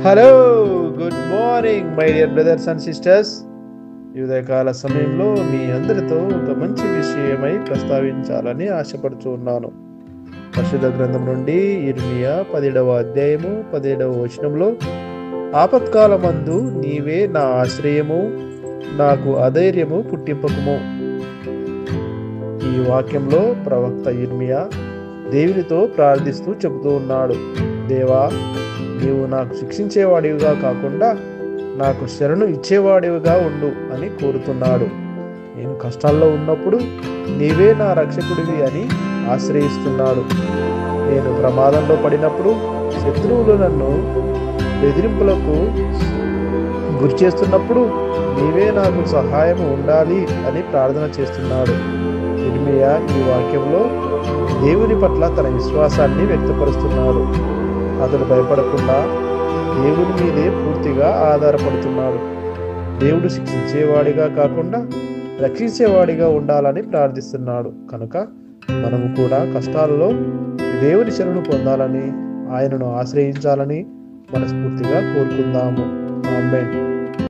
Hello, good morning my dear brothers and sisters. ఈ ఉదయకాల సమయంలో మీ అందరితో ఒక మంచి విషయమై ప్రస్తావించాలని ఆశపడుతూ ఉన్నాను. పరిశుద్ధ గ్రంథం నుండి ఇర్మియా 17వ అధ్యాయము 17వ వచనంలో, ఆపత్కాలమందు నీవే నా ఆశ్రయము, నాకు అధైర్యము పుట్టింపకము. ఈ వాక్యంలో ప్రవక్త ఇర్మియా దేవునితో ప్రార్థిస్తూ చెబుతూ ఉన్నాడు, దేవా, నీవు నాకు శిక్షించేవాడివిగా కాకుండా నాకు శరణు ఇచ్చేవాడివిగా ఉండు అని కోరుతున్నాడు. నేను కష్టాల్లో ఉన్నప్పుడు నీవే నా రక్షకుడివి అని ఆశ్రయిస్తున్నాడు. నేను ప్రమాదంలో పడినప్పుడు శత్రువులు నన్ను బెదిరింపులకు గురి చేస్తున్నప్పుడు నీవే నాకు సహాయం ఉండాలి అని ప్రార్థన చేస్తున్నాడు. ఇర్మియా ఈ వాక్యంలో దేవుని పట్ల తన విశ్వాసాన్ని వ్యక్తపరుస్తున్నాడు. అతడు భయపడకుండా దేవుని మీదే పూర్తిగా ఆధారపడుతున్నాడు. దేవుడు శిక్షించేవాడిగా కాకుండా రక్షించేవాడిగా ఉండాలని ప్రార్థిస్తున్నాడు. కనుక మనము కూడా కష్టాలలో దేవుని శరణు పొందాలని, ఆయనను ఆశ్రయించాలని మనస్ఫూర్తిగా కోరుకుందాము. ఆమేన్.